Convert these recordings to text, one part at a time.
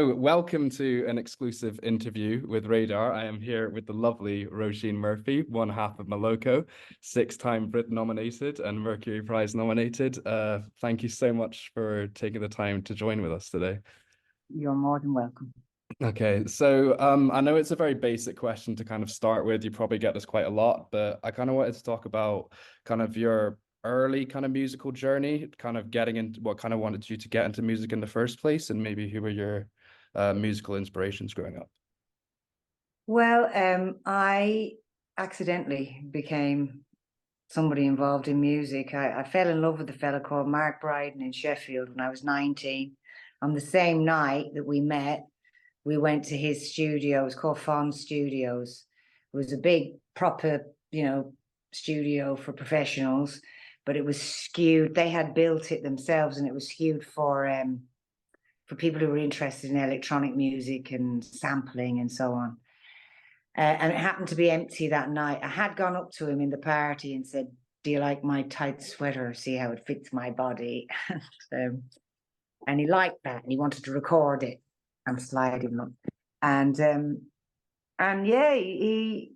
Welcome to an exclusive interview with Radar. I am here with the lovely Roisin Murphy, one half of Moloko, six-time Brit nominated and Mercury Prize nominated. Thank you so much for taking the time to join with us today. You're more than welcome. Okay, so I know it's a very basic question to kind of start with. You probably get this quite a lot, but I kind of wanted to talk about kind of your early kind of musical journey, kind of getting into what kind of wanted you to get into music in the first place, and maybe who were your musical inspirations growing up. Well, I accidentally became somebody involved in music. I fell in love with a fella called Mark Bryden in Sheffield when I was 19. On the same night that we met, we went to his studio. It was called Fawn Studios. It was a big, proper, studio for professionals, but it was skewed. They had built it themselves, and it was skewed for people who were interested in electronic music and sampling and so on. And it happened to be empty that night. I had gone up to him in the party and said, "Do you like my tight sweater? See how it fits my body?" And he liked that, and he wanted to record it. I'm sliding up, and yeah, he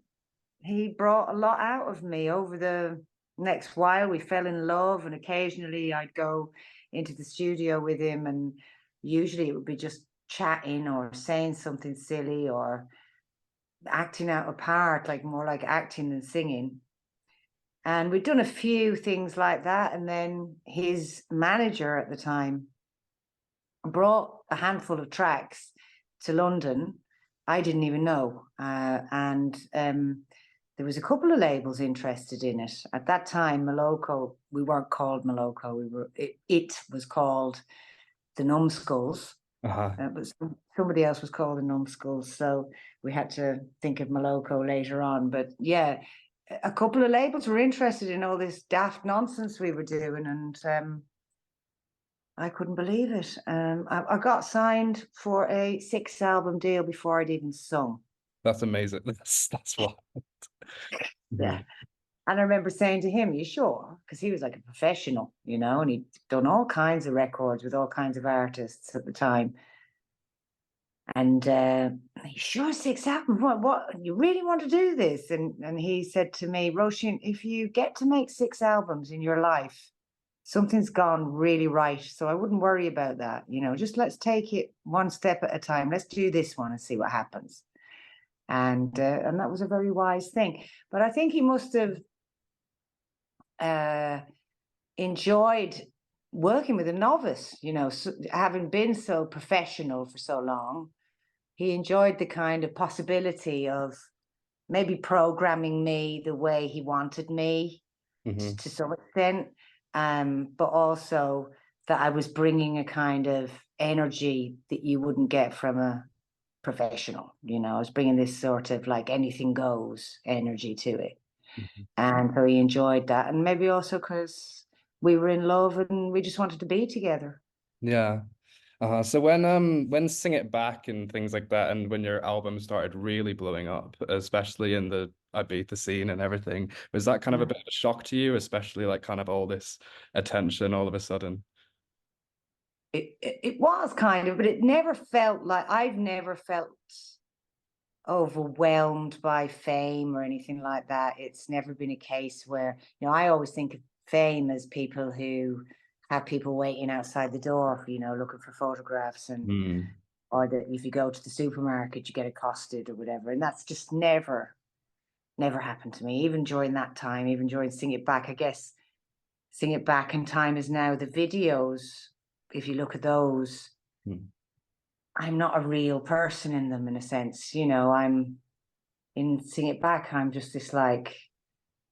brought a lot out of me over the next while. We fell in love, and occasionally I'd go into the studio with him, and usually it would be just chatting or saying something silly or acting out a part, like more like acting than singing. And we'd done a few things like that. And then his manager at the time brought a handful of tracks to London. I didn't even know. And there was a couple of labels interested in it. At that time, Moloko, we weren't called Moloko. It was called the Numbskulls. But somebody else was called the Numbskulls, so we had to think of Moloko later on. But yeah, a couple of labels were interested in all this daft nonsense we were doing, and I couldn't believe it. I got signed for a 6-album deal before I'd even sung. That's amazing. That's what. Yeah. And I remember saying to him, "You sure?" Because he was like a professional, and he'd done all kinds of records with all kinds of artists at the time. And he, "Sure, 6 albums? What? You really want to do this?" And he said to me, "Roisin, if you get to make 6 albums in your life, something's gone really right. So I wouldn't worry about that. Just let's take it one step at a time. Let's do this one and see what happens." And that was a very wise thing. But I think he must have enjoyed working with a novice, having been so professional for so long. He enjoyed the kind of possibility of maybe programming me the way he wanted me to some extent, but also that I was bringing a kind of energy that you wouldn't get from a professional. I was bringing this sort of like anything goes energy to it. And so he enjoyed that. And maybe also because we were in love and we just wanted to be together. Yeah. So when Sing It Back and things like that, and when your album started really blowing up, especially in the Ibiza scene and everything, was that kind of a bit of a shock to you, especially like kind of all this attention all of a sudden? It was kind of, but it never felt like, I've never felt overwhelmed by fame or anything like that. It's never been a case where, I always think of fame as people who have people waiting outside the door, looking for photographs, and or that if you go to the supermarket, you get accosted or whatever. And that's just never happened to me, even during that time, even during Sing It Back. I guess Sing It Back and Time Is Now, the videos, if you look at those, I'm not a real person in them, in a sense. I'm in Sing It Back, I'm just this like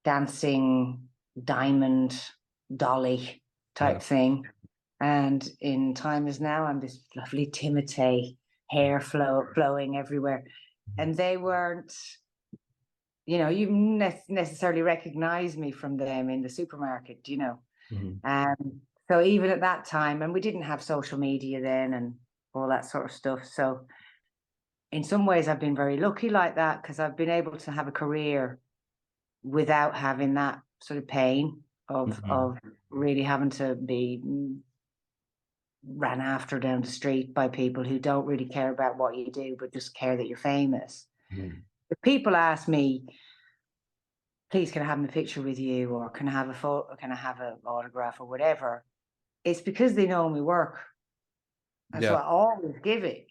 dancing diamond dolly type thing. And in Time Is Now, I'm this lovely Timotei, hair flowing everywhere. And they weren't, you necessarily recognize me from them in the supermarket, so even at that time, and we didn't have social media then and all that sort of stuff. So in some ways, I've been very lucky like that, because I've been able to have a career without having that sort of pain of really having to be ran after down the street by people who don't really care about what you do, but just care that you're famous. Mhm. If people ask me, please, can I have a picture with you, or can I have a photo, can I have an autograph or whatever, it's because they know my work. And so Yeah. I always give it,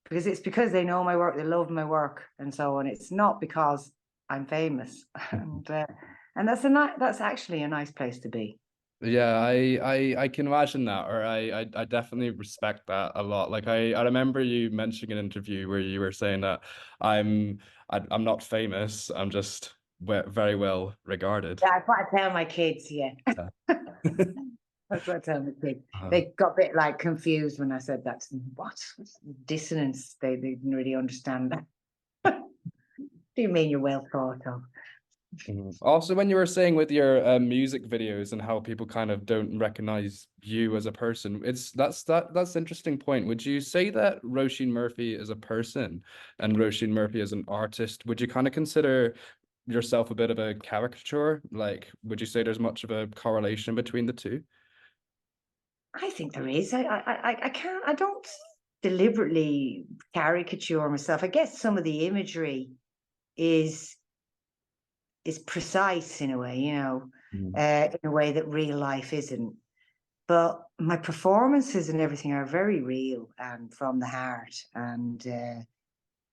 because it's because they know my work, they love my work, and so on. It's not because I'm famous, and that's actually a nice place to be. Yeah, I can imagine that, or I definitely respect that a lot. Like I remember you mentioning an interview where you were saying that I'm not famous, I'm just very well regarded. Yeah, that's what I tell my kids. Yeah, Yeah. that's what I tell my kids. Uh, They got a bit like confused when I said that to them. What dissonance? They didn't really understand that. Do you mean you're well thought of? mhm. Also, when you were saying with your music videos and how people kind of don't recognize you as a person, that's interesting point. Would you say that Roisin Murphy is a person and Roisin Murphy is an artist? Would you kind of consider yourself a bit of a caricature? Like, would you say there's much of a correlation between the two? I think there is. I can't. I don't deliberately caricature myself. I guess some of the imagery is is precise in a way, Mm. in a way that real life isn't. But my performances and everything are very real and from the heart. And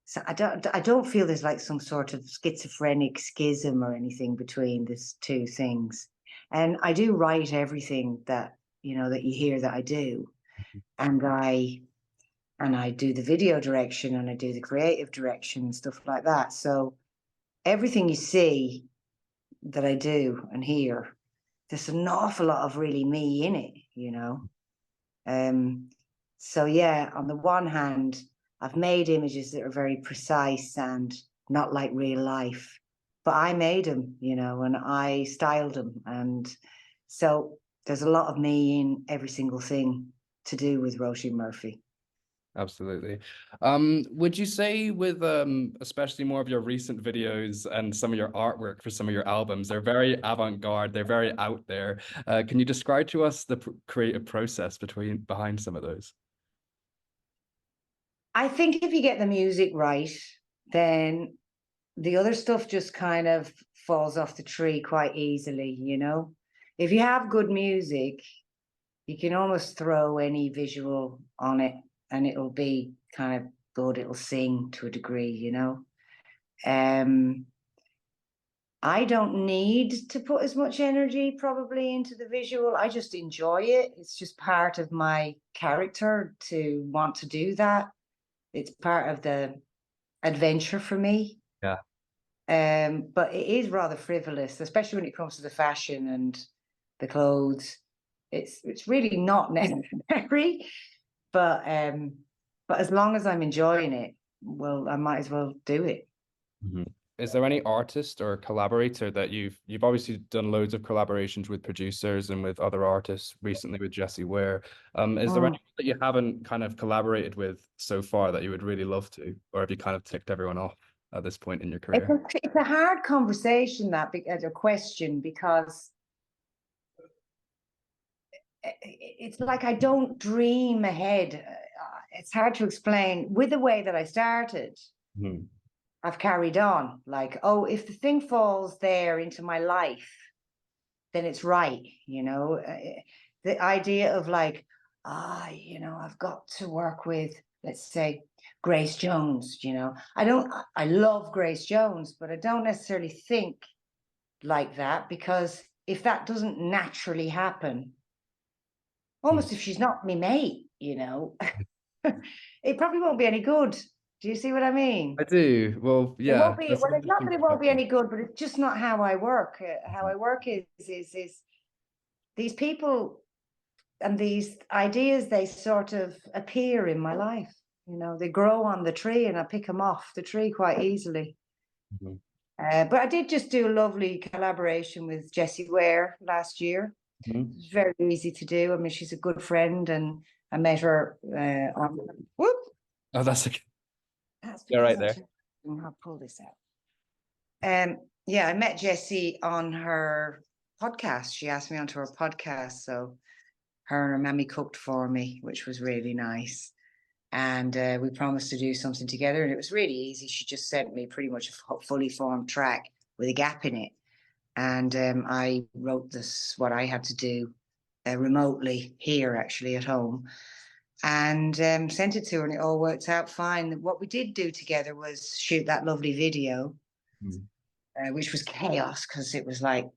so I don't feel there's like some sort of schizophrenic schism or anything between these two things. And I do write everything that you hear that I do, and I do the video direction and I do the creative direction and stuff like that. So everything you see that I do and hear, there's an awful lot of really me in it. Um, so yeah, on the one hand, I've made images that are very precise and not like real life, but I made them, and I styled them, and so there's a lot of me in every single thing to do with Roisin Murphy. Absolutely. Would you say with especially more of your recent videos and some of your artwork for some of your albums, they're very avant-garde, they're very out there. Can you describe to us the creative process behind some of those? I think if you get the music right, then the other stuff just kind of falls off the tree quite easily. If you have good music, you can almost throw any visual on it and it'll be kind of good. It'll sing to a degree. Um, I don't need to put as much energy probably into the visual. I just enjoy it. It's just part of my character to want to do that. It's part of the adventure for me. Yeah. But it is rather frivolous, especially when it comes to the fashion and the clothes. It's really not necessary, but um, but as long as I'm enjoying it, well, I might as well do it. Mhm. Is there any artist or collaborator that you've obviously done loads of collaborations with producers and with other artists recently with Jessie Ware. Is there Mm. anyone that you haven't kind of collaborated with so far that you would really love to, or have you kind of ticked everyone off at this point in your It's career? a, it's a hard conversation as a question because it's like I don't dream ahead. It's hard to explain. With the way that I started, Mhm. I've carried on. Like, oh, if the thing falls there into my life, then it's right. The idea of like, I've got to work with, let's say, Grace Jones. I love Grace Jones, but I don't necessarily think like that, because if that doesn't naturally happen, Mhm. almost if she's not me mate, it probably won't be any good. Do you see what I mean? I do. Well, It yeah, won't be. that's Well, an it's not interesting that it won't be perspective. any good, but it's just not how I work. How I work is these people and these ideas. They sort of appear in my life. They grow on the tree, and I pick them off the tree quite easily. Mhm. But I did just do a lovely collaboration with Jessie Ware last year. Mhm. It's very easy to do. I mean, she's a good friend, and I met her on. Whoop! Oh, that's okay. That's Yeah, because right I'm there. too. I'll pull this out. Yeah, I met Jessie on her podcast. She asked me onto her podcast, so her and her mammy cooked for me, which was really nice. And we promised to do something together, and it was really easy. She just sent me pretty much a fully formed track with a gap in it. And I wrote what I had to do remotely here, actually, at home, and sent it to her, and it all worked out fine. What we did do together was shoot that lovely video, which was chaos because it was like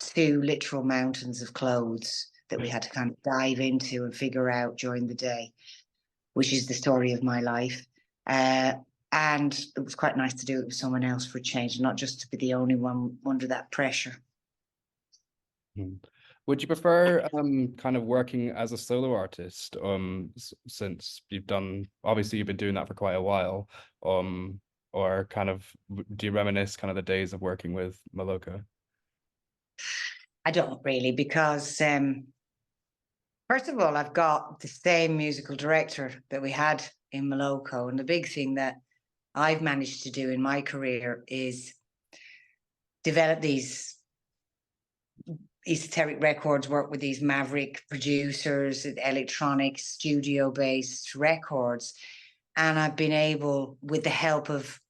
2 literal mountains of clothes that we had to kind of dive into and figure out during the day, which is the story of my life. And it was quite nice to do it with someone else for a change, not just to be the only one under that pressure. Would you prefer kind of working as a solo artist since obviously you've been doing that for quite a while, or kind of do you reminisce kind of the days of working with Maloka? I don't really, because first of all, I've got the same musical director that we had in Moloko, and the big thing that I've managed to do in my career is develop these esoteric records, work with these maverick producers, electronic studio-based records. And I've been able, with the help of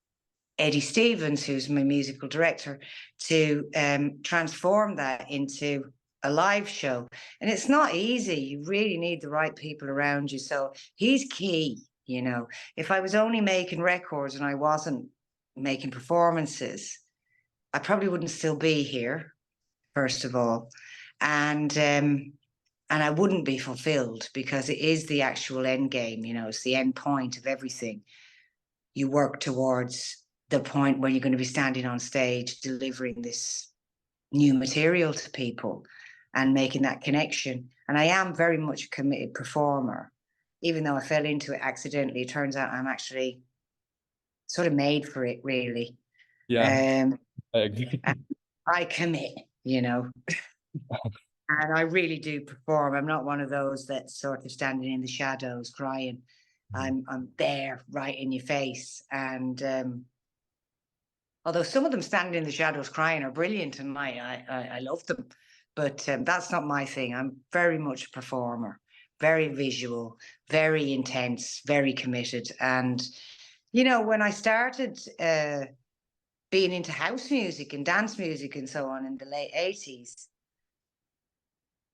Eddie Stevens, who's my musical director, to transform that into a live show. And it's not easy. You really need the right people around you. So he's key, you know. If I was only making records and I wasn't making performances, I probably wouldn't still be here, first of all. And I wouldn't be fulfilled, because it is the actual end game, you know, it's the end point of everything. You work towards the point where you're going to be standing on stage delivering this new material to people and making that connection. And I am very much a committed performer. Even though I fell into it accidentally, it turns out I'm actually sort of made for it, really. Yeah, I agree. I commit, you know. And I really do perform. I'm not one of those that's sort of standing in the shadows crying. I'm there right in your face. And although some of them standing in the shadows crying are brilliant, and I love them, but that's not my thing. I'm very much a performer, very visual, very intense, very committed. And, you know, when I started being into house music and dance music and so on in the late 80s,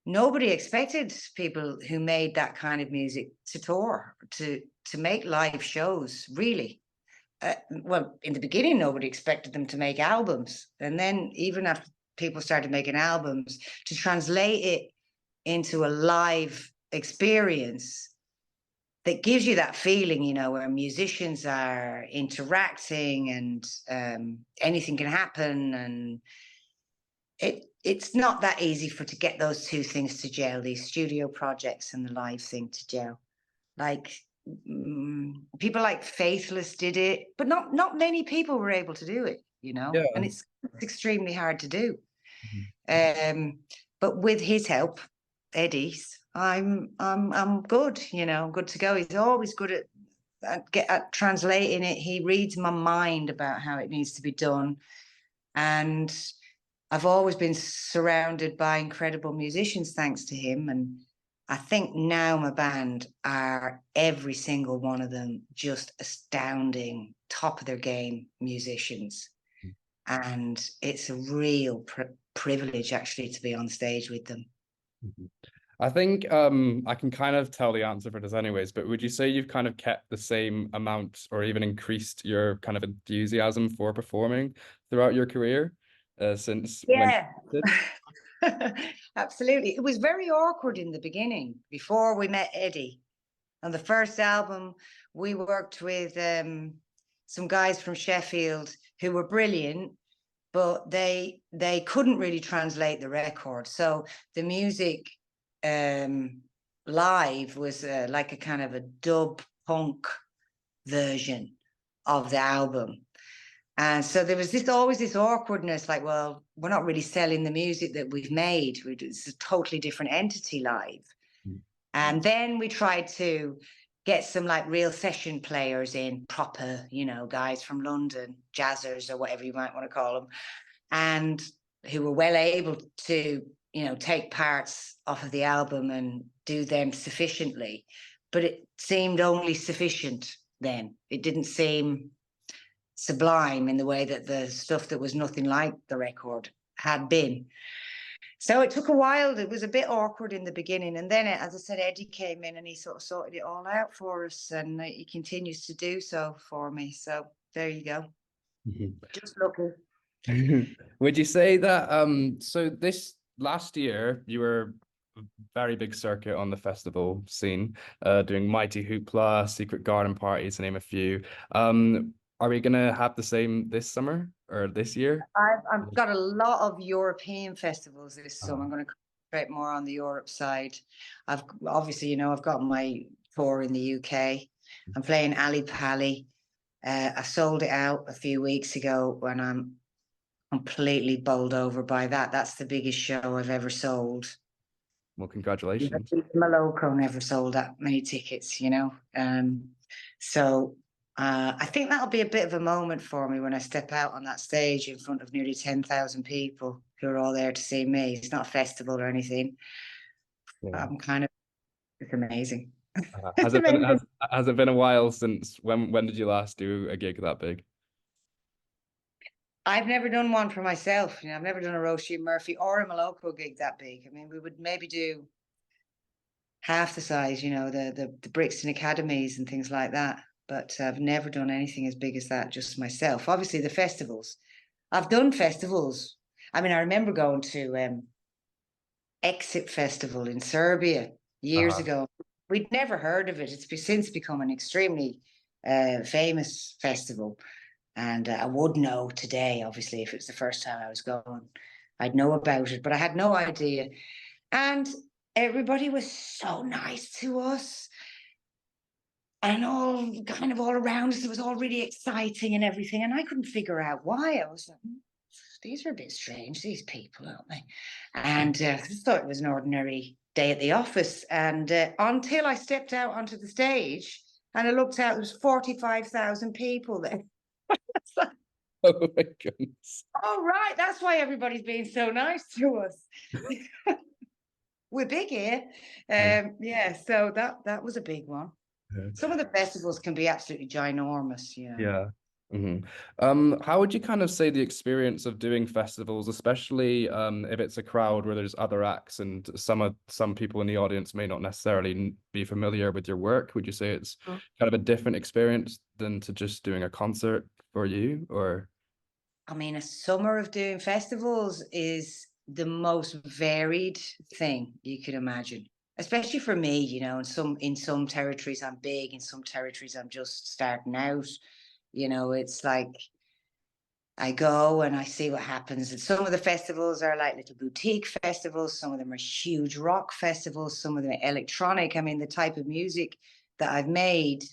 nobody expected people who made that kind of music to tour, to make live shows, really. Well, in the beginning, nobody expected them to make albums. And then even after people started making albums, to translate it into a live experience that gives you that feeling, you know, where musicians are interacting and anything can happen. And it's not that easy to get those two things to gel, these studio projects and the live thing to gel. Like people like Faithless did it, but not many people were able to do it, you know. Yeah. And it's extremely hard to do. But with his help, Eddie's, I'm good, you know, I'm good to go. He's always good at translating it. He reads my mind about how it needs to be done. And I've always been surrounded by incredible musicians thanks to him. And I think now my band are, every single one of them, just astounding, top of their game musicians. And it's a real privilege, actually, to be on stage with them. I think I can kind of tell the answer for this anyways, but would you say you've kind of kept the same amount or even increased your kind of enthusiasm for performing throughout your career since when Yeah. you did? Absolutely. It was very awkward in the beginning before we met Eddie. On the first album, we worked with some guys from Sheffield who were brilliant, but they couldn't really translate the record. So the music live was like a kind of a dub punk version of the album. And so there was always this awkwardness, like, well, we're not really selling the music that we've made. It's a totally different entity live. And then we tried to get some like real session players in, proper, you know, guys from London, jazzers or whatever you might want to call them, and who were well able to take parts off of the album and do them sufficiently, but it seemed only sufficient then. It didn't seem sublime in the way that the stuff that was nothing like the record had been. So it took a while. It was a bit awkward in the beginning. And then, as I said, Eddie came in and he sort of sorted it all out for us. And he continues to do so for me. So there you go. Just lucky. Would you say that so this last year you were a very big circuit on the festival scene, doing Mighty Hoopla, Secret Garden Party, to name a few. Are we gonna have the same this summer or this year? I've got a lot of European festivals this summer. I'm going to concentrate more on the Europe side. I've obviously, I've got my tour in the UK. I'm playing Ali Pali. I sold it out a few weeks ago when I'm completely bowled over by that. That's the biggest show I've ever sold. Well, congratulations. Maloko never sold that many tickets, So I think that'll be a bit of a moment for me when I step out on that stage in front of nearly 10,000 people who are all there to see me. It's not a festival or anything. Yeah. It's amazing. Has It's it been amazing. has it been a while since when did you last do a gig that big? I've never done one for myself. I've never done a Roisin Murphy or a Maloko gig that big. I mean, we would maybe do half the size, the Brixton Academies and things like that. But I've never done anything as big as that, just myself. Obviously, the festivals. I've done festivals. I mean, I remember going to Exit Festival in Serbia years ago. We'd never heard of it. It's since become an extremely famous festival. And I would know today, obviously, if it was the first time I was going, I'd know about it, but I had no idea. And everybody was so nice to us. And all around us, it was all really exciting and everything. And I couldn't figure out why. I was like, these are a bit strange, these people, aren't they? And I just thought it was an ordinary day at the office. And until I stepped out onto the stage and I looked out, there was 45,000 people there. Oh my goodness. Oh, right. That's why everybody's being so nice to us. We're big here. Yeah, so that was a big one. Some of the festivals can be absolutely ginormous, Yeah. How would you kind of say the experience of doing festivals, especially if it's a crowd where there's other acts and some people in the audience may not necessarily be familiar with your work? Would you say it's kind of a different experience than to just doing a concert for you, or? I mean, a summer of doing festivals is the most varied thing you could imagine, especially for me, in some territories I'm big, in some territories I'm just starting out. It's like I go and I see what happens. And some of the festivals are like little boutique festivals, some of them are huge rock festivals, some of them are electronic. I mean, the type of music that I've made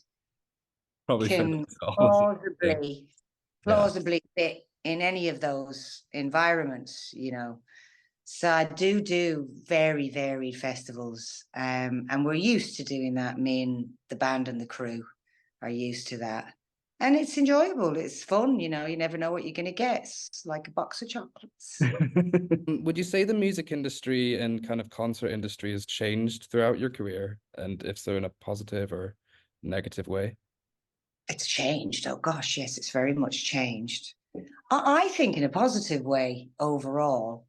Probably fit can themselves. plausibly fit in any of those environments, So I do very varied festivals, and we're used to doing that. Me and the band and the crew are used to that, and it's enjoyable. It's fun, you never know what you're going to get. It's like a box of chocolates. Would you say the music industry and kind of concert industry has changed throughout your career? And if so, in a positive or negative way? It's changed. Oh gosh, yes, it's very much changed. I think in a positive way overall.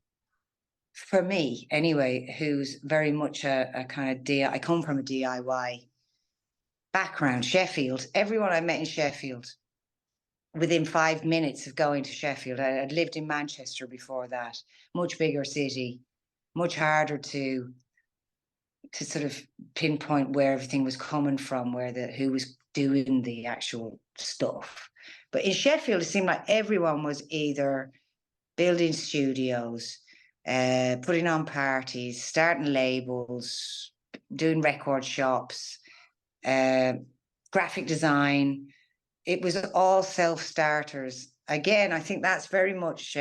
For me, anyway, who's very much a kind of I come from a DIY background, Sheffield. Everyone I met in Sheffield, within 5 minutes of going to Sheffield, I'd lived in Manchester before that, much bigger city, much harder to sort of pinpoint where everything was coming from, who was doing the actual stuff. But in Sheffield, it seemed like everyone was either building studios, putting on parties, starting labels, doing record shops, graphic design. It was all self-starters. Again, I think that's very much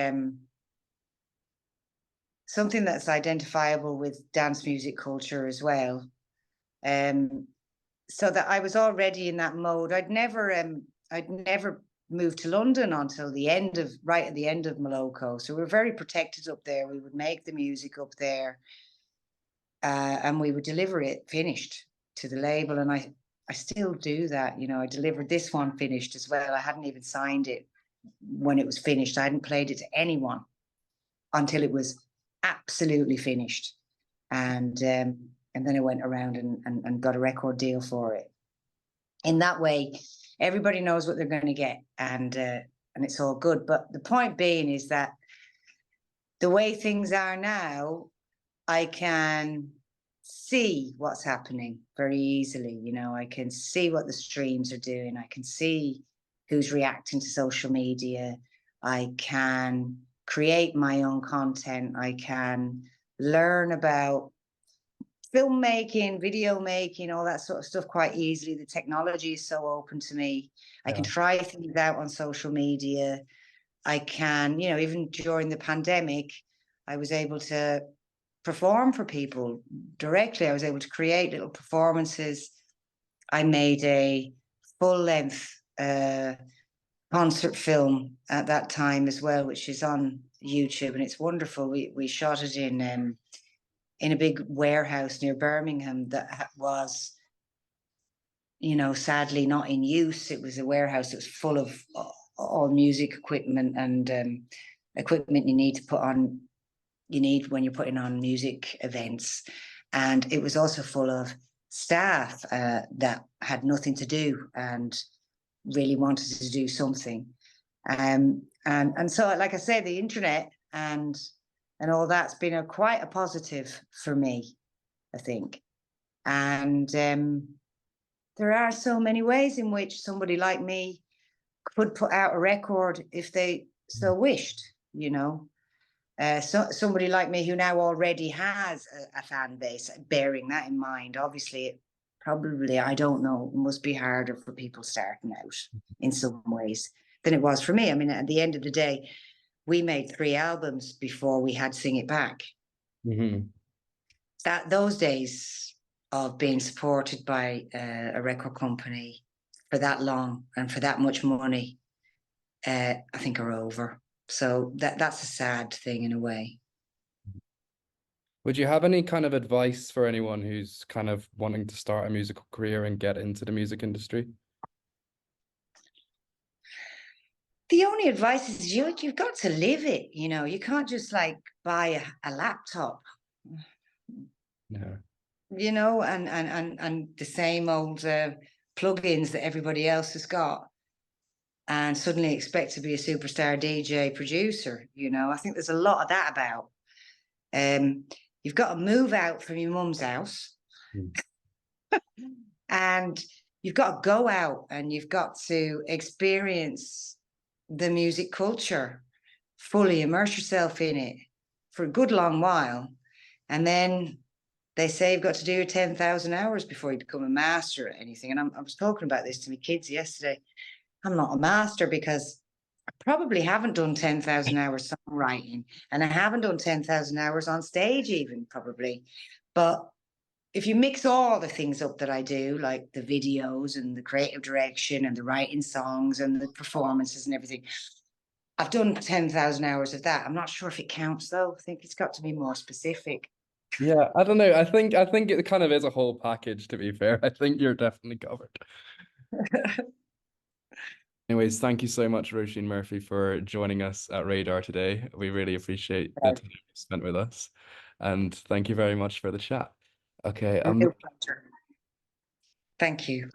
something that's identifiable with dance music culture as well. So that I was already in that mode. I'd never move to London until the end of, right at the end of Moloko. So we were very protected up there. We would make the music up there, and we would deliver it finished to the label. And I still do that. You know, I delivered this one finished as well. I hadn't even signed it when it was finished. I hadn't played it to anyone until it was absolutely finished. And then I went around and got a record deal for it. In that way, everybody knows what they're going to get, and it's all good. But the point being is that the way things are now, I can see what's happening very easily. You know, I can see what the streams are doing. I can see who's reacting to social media. I can create my own content. I can learn about filmmaking, video making, all that sort of stuff quite easily. The technology is so open to me. I can try things out on social media. I can, you know, even during the pandemic, I was able to perform for people directly. I was able to create little performances. I made a full-length concert film at that time as well, which is on YouTube, and it's wonderful. We shot it in a big warehouse near Birmingham that was, you know, sadly not in use. It was a warehouse that was full of all music equipment and equipment you need when you're putting on music events. And it was also full of staff that had nothing to do and really wanted to do something. And so, like I say, the internet and all that's been quite a positive for me, I think. And there are so many ways in which somebody like me could put out a record if they so wished, you know. So somebody like me who now already has a fan base, bearing that in mind, obviously, it probably, I don't know, must be harder for people starting out in some ways than it was for me. I mean, at the end of the day, we made 3 albums before we had Sing It Back. Those days of being supported by a record company for that long and for that much money, I think are over. So that's a sad thing in a way. Would you have any kind of advice for anyone who's kind of wanting to start a musical career and get into the music industry? The only advice is you've got to live it. You know, you can't just like buy a laptop. No. You know, and the same old plugins that everybody else has got, and suddenly expect to be a superstar DJ producer. You know, I think there's a lot of that about. You've got to move out from your mum's house, and you've got to go out and you've got to experience the music culture, fully immerse yourself in it for a good long while, and then they say you've got to do your 10,000 hours before you become a master at anything. And I was talking about this to my kids yesterday. I'm not a master because I probably haven't done 10,000 hours songwriting, and I haven't done 10,000 hours on stage even, probably. But if you mix all the things up that I do, like the videos and the creative direction and the writing songs and the performances and everything, I've done 10,000 hours of that. I'm not sure if it counts though. I think it's got to be more specific. Yeah, I don't know. I think it kind of is a whole package, to be fair. I think you're definitely covered. Anyways, thank you so much, Roisin Murphy, for joining us at Radar today. We really appreciate the time you spent with us. And thank you very much for the chat. Okay, A real pleasure. Thank you.